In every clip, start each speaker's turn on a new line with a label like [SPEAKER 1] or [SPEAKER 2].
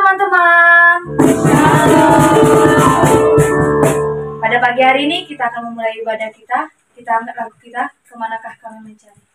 [SPEAKER 1] teman-teman. Pada pagi hari ini kita akan memulai ibadah kita. Kita angkat lagu kita, Kemanakah Kami Mencari.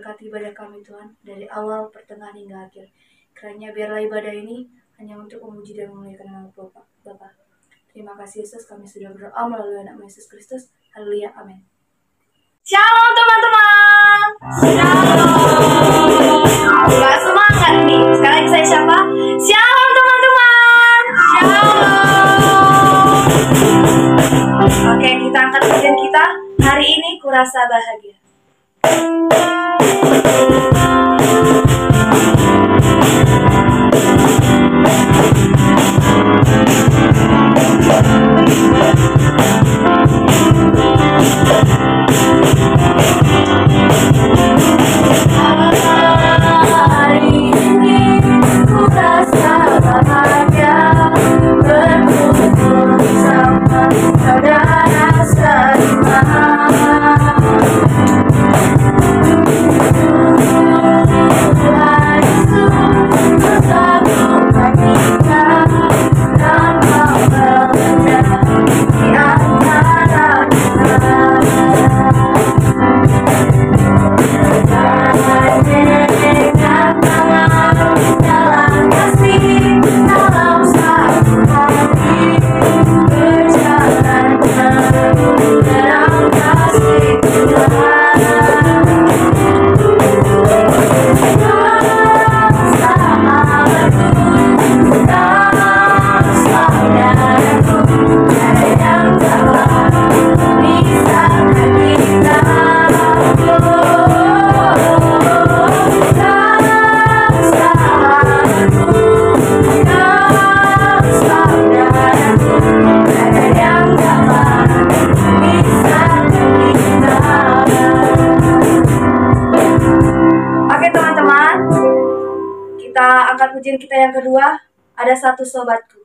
[SPEAKER 1] berkati ibadah kami Tuhan, dari awal, pertengahan hingga akhir. Kiranya biarlah ibadah ini hanya untuk memuji dan memuliakan nama Bapa. Terima kasih Yesus, kami sudah berdoa melalui anak Yesus Kristus. Haleluya, amin. Shalom teman-teman. Shalom. Gak semangat nih. Sekarang saya siapa? Shalom teman-teman. Shalom. Oke, kita angkat pujian kita. Hari ini kurasa bahagia. Hari ini kurasa bahagia, berkumpul bersama saudara seiman. Tuhan Yesus bersatukan kita, tanpa berbeda di antara kita. Dengan tangan dalam kasih, dalam satu hati, berjalan dalam kasih Tuhan. Sahabatku, saudaraku, ada yang dapat memisahkan kita. Oke teman-teman, kita angkat pujian kita yang kedua. Ada satu sobatku.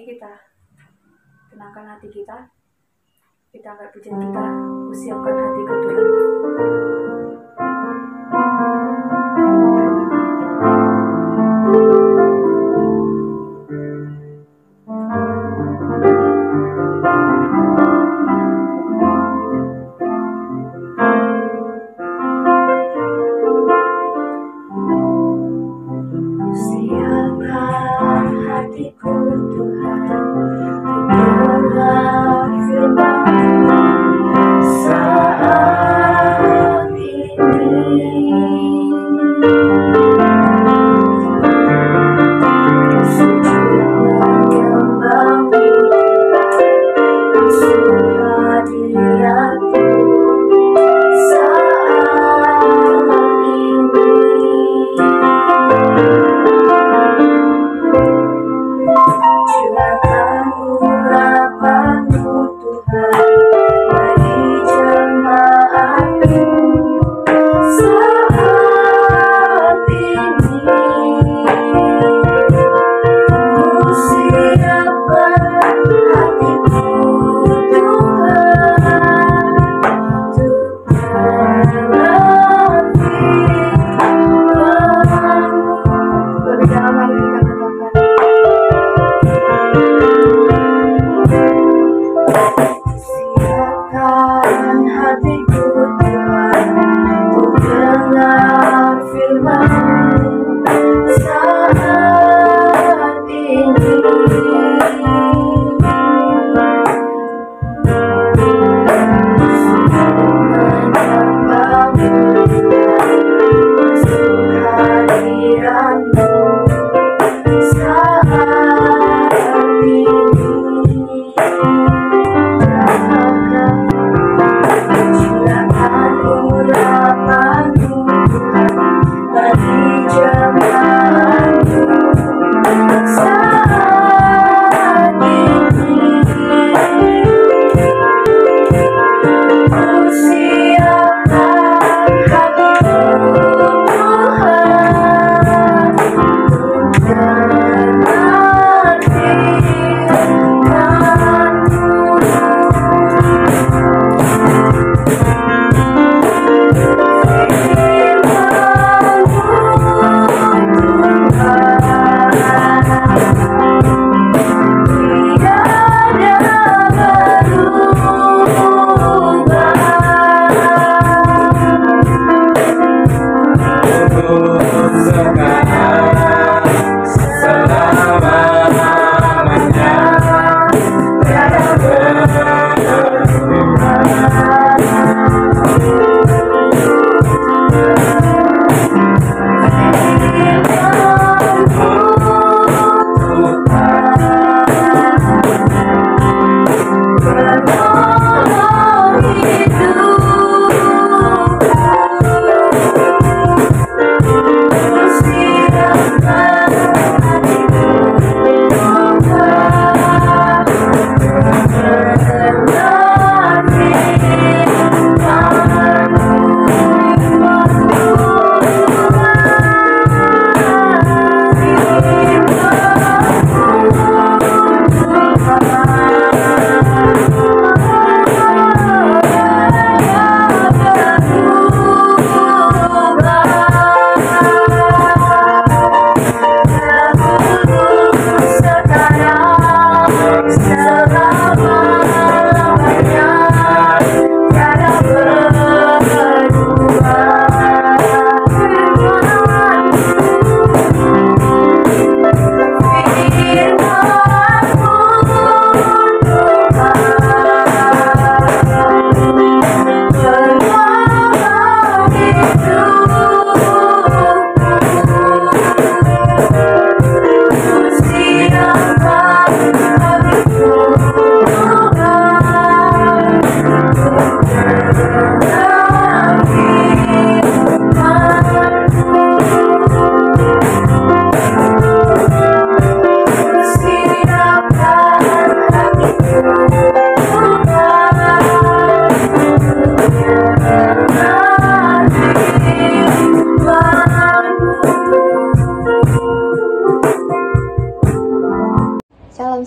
[SPEAKER 1] kita. Tenangkan hati kita. Kita angkat pujian kita. Siapkan hati ke Tuhan. Siapkan hatiku Tuhan, dengar firman-Mu saat ini. Sujud menyembah-Mu masuk hadirat-Mu saat ini. Curahkan urapan-Mu Tuhan bagi jemaat-Mu saat ini. Ku siapkan hatiku Tuhan untuk dengar firman-Mu. Lebih dalam lagi kita katakan. Siapkan hatiku Tuhan untuk dengar firman-Mu saat ini. Menyembah-Mu Tuhan, masuk hadirat-Mu saat ini. Curahkan urapan-Mu Tuhan bagi jemaat-Mu saat ini. Ku siapkan hatiku Tuhan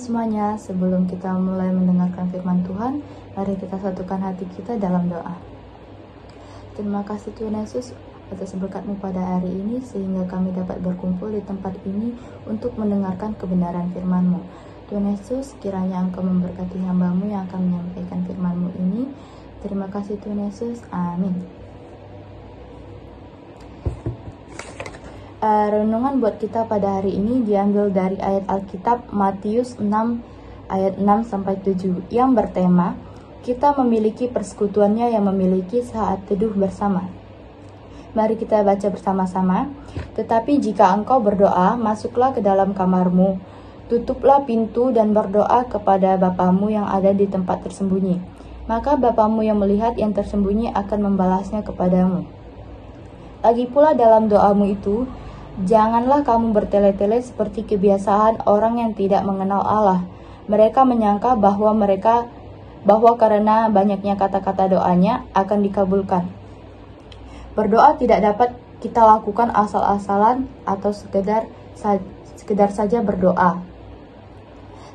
[SPEAKER 2] semuanya, sebelum kita mulai mendengarkan firman Tuhan, mari kita satukan hati kita dalam doa. Terima kasih Tuhan Yesus atas berkat-Mu pada hari ini, sehingga kami dapat berkumpul di tempat ini untuk mendengarkan kebenaran firman-Mu. Tuhan Yesus, kiranya Engkau memberkati hamba-Mu yang akan menyampaikan firman-Mu ini. Terima kasih Tuhan Yesus, amin. Renungan buat kita pada hari ini diambil dari ayat Alkitab Matius 6 ayat 6-7 yang bertema, kita memiliki persekutuannya yang memiliki saat teduh bersama. Mari kita baca bersama-sama. Tetapi jika engkau berdoa, masuklah ke dalam kamarmu, tutuplah pintu dan berdoa kepada Bapamu yang ada di tempat tersembunyi. Maka Bapamu yang melihat yang tersembunyi akan membalasnya kepadamu. Lagi pula dalam doamu itu, janganlah kamu bertele-tele seperti kebiasaan orang yang tidak mengenal Allah. Mereka menyangka bahwa karena banyaknya kata-kata doanya akan dikabulkan. Berdoa tidak dapat kita lakukan asal-asalan atau sekedar saja berdoa.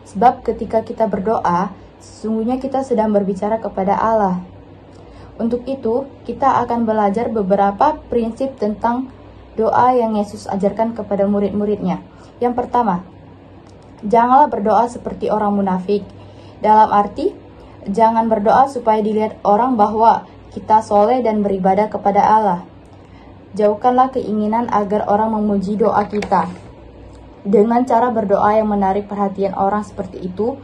[SPEAKER 2] Sebab ketika kita berdoa, sesungguhnya kita sedang berbicara kepada Allah. Untuk itu, kita akan belajar beberapa prinsip tentang doa yang Yesus ajarkan kepada murid-muridnya. Yang pertama, janganlah berdoa seperti orang munafik. Dalam arti, jangan berdoa supaya dilihat orang bahwa kita soleh dan beribadah kepada Allah. Jauhkanlah keinginan agar orang memuji doa kita. Dengan cara berdoa yang menarik perhatian orang seperti itu,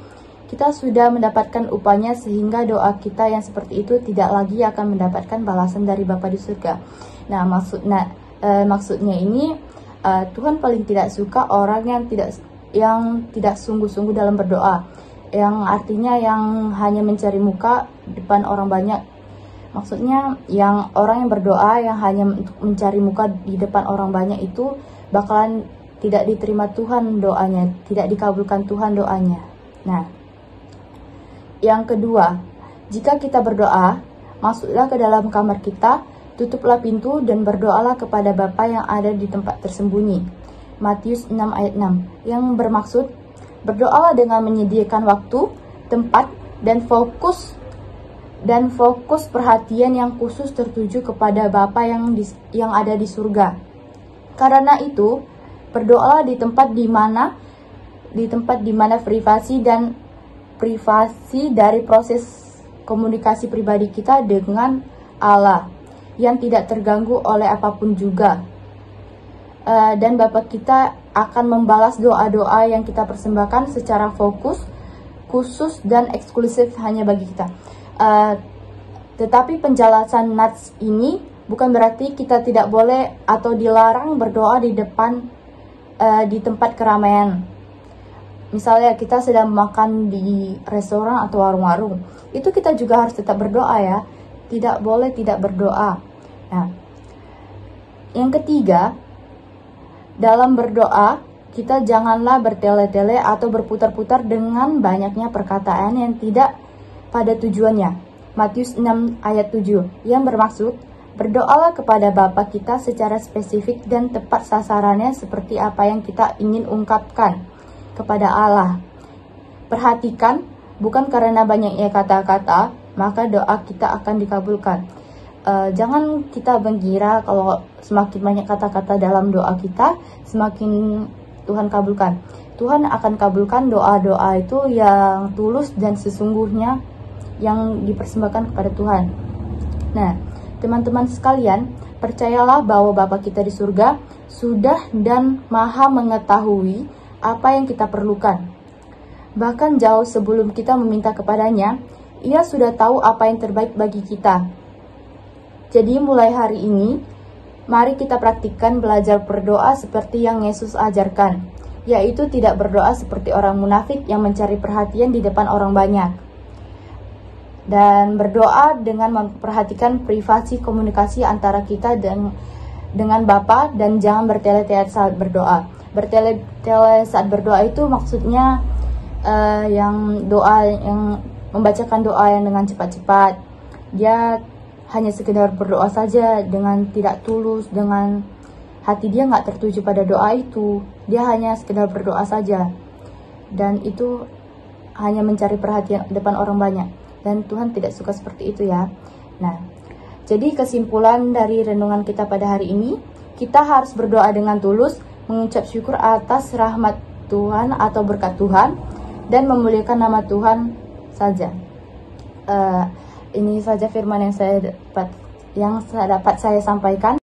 [SPEAKER 2] kita sudah mendapatkan upahnya sehingga doa kita yang seperti itu tidak lagi akan mendapatkan balasan dari Bapa di surga. Nah, maksudnya ini Tuhan paling tidak suka orang yang tidak sungguh-sungguh dalam berdoa, yang artinya yang hanya mencari muka depan orang banyak. Maksudnya yang orang yang berdoa yang hanya untuk mencari muka di depan orang banyak itu bakalan tidak diterima Tuhan doanya, tidak dikabulkan Tuhan doanya. Nah, yang kedua, jika kita berdoa, masuklah ke dalam kamar kita, tutuplah pintu dan berdoalah kepada Bapa yang ada di tempat tersembunyi. Matius 6 ayat 6, yang bermaksud, berdoalah dengan menyediakan waktu, tempat, dan fokus perhatian yang khusus tertuju kepada Bapa yang ada di surga. Karena itu, berdoalah di tempat di mana privasi dari proses komunikasi pribadi kita dengan Allah yang tidak terganggu oleh apapun juga. Dan Bapa kita akan membalas doa-doa yang kita persembahkan secara fokus, khusus dan eksklusif hanya bagi kita. Tetapi penjelasan nats ini bukan berarti kita tidak boleh atau dilarang berdoa di tempat keramaian. Misalnya kita sedang makan di restoran atau warung-warung, itu kita juga harus tetap berdoa ya. Tidak boleh tidak berdoa. Nah, yang ketiga, dalam berdoa, kita janganlah bertele-tele atau berputar-putar dengan banyaknya perkataan yang tidak pada tujuannya. Matius 6 ayat 7, yang bermaksud, berdoalah kepada Bapa kita secara spesifik dan tepat sasarannya seperti apa yang kita ingin ungkapkan kepada Allah. Perhatikan, bukan karena banyaknya kata-kata, maka doa kita akan dikabulkan. Jangan kita mengira kalau semakin banyak kata-kata dalam doa kita, semakin Tuhan kabulkan. Tuhan akan kabulkan doa-doa itu yang tulus dan sesungguhnya yang dipersembahkan kepada Tuhan. Nah, teman-teman sekalian, percayalah bahwa Bapa kita di surga sudah dan maha mengetahui apa yang kita perlukan. Bahkan jauh sebelum kita meminta kepadanya, Ia sudah tahu apa yang terbaik bagi kita. Jadi mulai hari ini, mari kita praktikkan belajar berdoa seperti yang Yesus ajarkan, yaitu tidak berdoa seperti orang munafik yang mencari perhatian di depan orang banyak. Dan berdoa dengan memperhatikan privasi komunikasi antara kita dengan Bapa, dan jangan bertele-tele saat berdoa. Bertele-tele saat berdoa itu maksudnya yang membacakan doa yang dengan cepat-cepat. Dia hanya sekedar berdoa saja dengan tidak tulus, dengan hati dia nggak tertuju pada doa itu. Dia hanya sekedar berdoa saja. Dan itu hanya mencari perhatian depan orang banyak. Dan Tuhan tidak suka seperti itu ya. Nah, jadi kesimpulan dari renungan kita pada hari ini, kita harus berdoa dengan tulus, mengucap syukur atas rahmat Tuhan atau berkat Tuhan, dan memuliakan nama Tuhan saja. Ini saja firman yang dapat saya sampaikan.